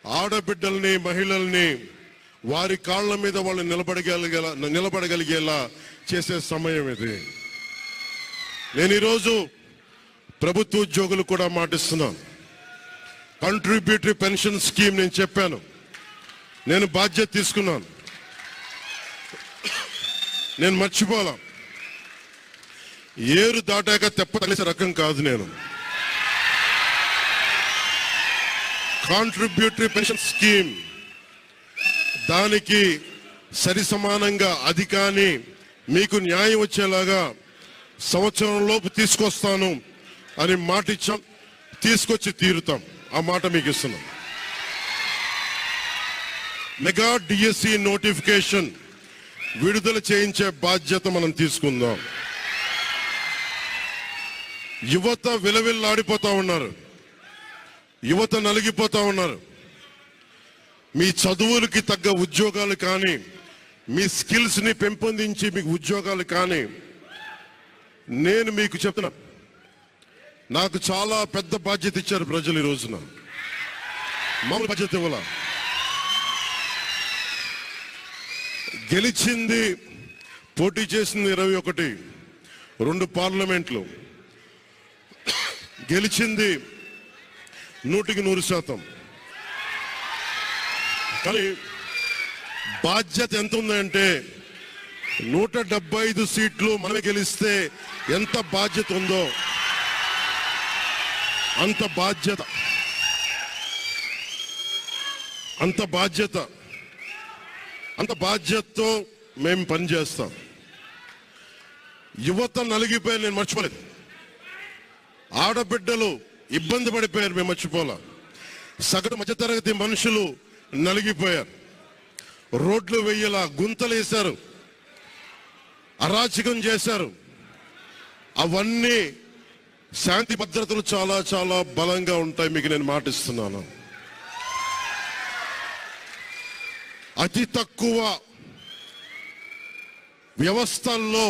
ఆడబిడ్డల్ని మహిళల్ని వారి కాళ్ళ మీద వాళ్ళు నిలబడగలిగేలా చేసే సమయం ఇది. నేను ఈరోజు ప్రభుత్వ ఉద్యోగులు కూడా మాటిస్తున్నాను. కంట్రిబ్యూటరీ పెన్షన్ స్కీమ్ నేను చెప్పాను, నేను బాధ్యత తీసుకున్నాను, నేను మర్చిపోలా. ఏరు దాటాక తెప్ప తగిలిసే రకం కాదు నేను. కాంట్రిబ్యూటరీ పెన్షన్ స్కీమ్ దానికి సరి సమానంగా అది కానీ మీకు న్యాయం వచ్చేలాగా సంవత్సరంలోపు తీసుకొస్తాను అని మాట ఇచ్చాం, తీసుకొచ్చి తీరుతాం. ఆ మాట మీకు ఇస్తున్నాం. మెగా డిఎస్సి నోటిఫికేషన్ విడుదల చేయించే బాధ్యత మనం తీసుకుందాం. యువత విలవిల్లాడిపోతా ఉన్నారు, యువత నలిగిపోతా ఉన్నారు. మీ చదువులకి తగ్గ ఉద్యోగాలు కానీ, మీ స్కిల్స్ ని పెంపొందించి మీకు ఉద్యోగాలు కానీ, నేను మీకు చెప్తున్నా, నాకు చాలా పెద్ద బాధ్యత ఇచ్చారు ప్రజలు. ఈ రోజున మామూలు బాధ్యత ఇవ్వాల. గెలిచింది, పోటీ చేసింది 21, 2 పార్లమెంట్లు గెలిచింది 100%. కానీ బాధ్యత ఎంత ఉందంటే 175 సీట్లు మనమే గెలిస్తే ఎంత బాధ్యత ఉందో అంత బాధ్యతతో మేము పనిచేస్తాం. యువత నలిగిపోయారు, నేను మర్చిపోలేదు. ఆడబిడ్డలు ఇబ్బంది పడిపోయారు, మేము మర్చిపోలే. సగటు మధ్యతరగతి మనుషులు నలిగిపోయారు, రోడ్లు వెయ్యేలా గుంతలు వేశారు, అరాచకం చేశారు. అవన్నీ శాంతి భద్రతలు చాలా చాలా బలంగా ఉంటాయి, మీకు నేను మాటిస్తున్నాను. అతి తక్కువ వ్యవస్థల్లో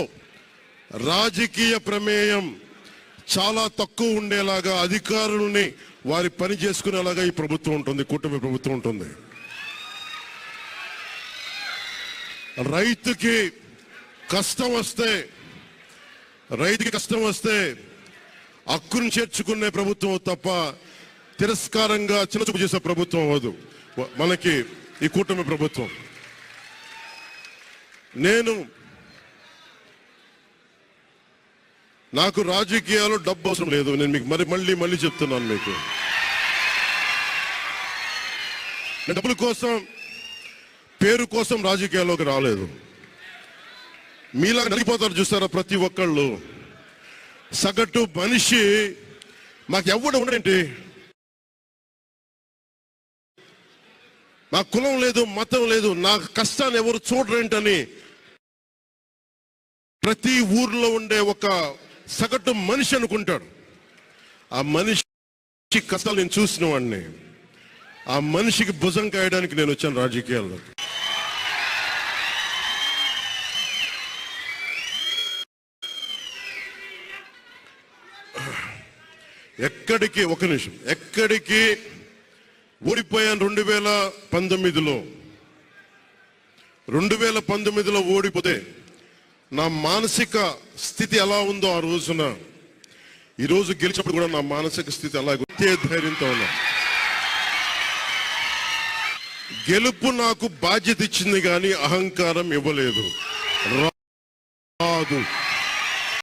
రాజకీయ ప్రమేయం చాలా తక్కువ ఉండేలాగా, అధికారుల్ని వారి పని చేసుకునేలాగా ఈ ప్రభుత్వం ఉంటుంది, కూటమి ప్రభుత్వం ఉంటుంది. రైతుకి కష్టం వస్తే హక్కును చేర్చుకునే ప్రభుత్వం తప్ప తిరస్కారంగా చిన్నచూపు చేసే ప్రభుత్వం అవ్వదు మనకి ఈ కూటమి ప్రభుత్వం. నాకు రాజకీయాలు డబ్బు అవసరం లేదు. నేను మీకు మళ్ళీ చెప్తున్నాను, మీకు నేను డబ్బుల కోసం, పేరు కోసం రాజకీయాల్లోకి రాలేదు. మీలా నలిగిపోతారు చూస్తారా ప్రతి ఒక్కళ్ళు. సగటు మనిషి మాకు ఎవడు ఉండేంటి, నా కులం లేదు, మతం లేదు, నా కష్టాన్ని ఎవరు చూడరేంటని ప్రతి ఊర్లో ఉండే ఒక సగటు మనిషి అనుకుంటాడు. ఆ మనిషి కష్టాలు నేను చూసిన వాడిని. ఆ మనిషికి భుజం కాయడానికి నేను వచ్చాను రాజకీయాల్లో. ఎక్కడికి ఓడిపోయాను 2019లో ఓడిపోతే నా మానసిక స్థితి ఎలా ఉందో ఆ రోజున, ఈరోజు గెలిచినప్పుడు కూడా నా మానసిక స్థితి అలా ధైర్యంతో ఉన్నా. గెలుపు నాకు బాధ్యత ఇచ్చింది కానీ అహంకారం ఇవ్వలేదు. రాదు.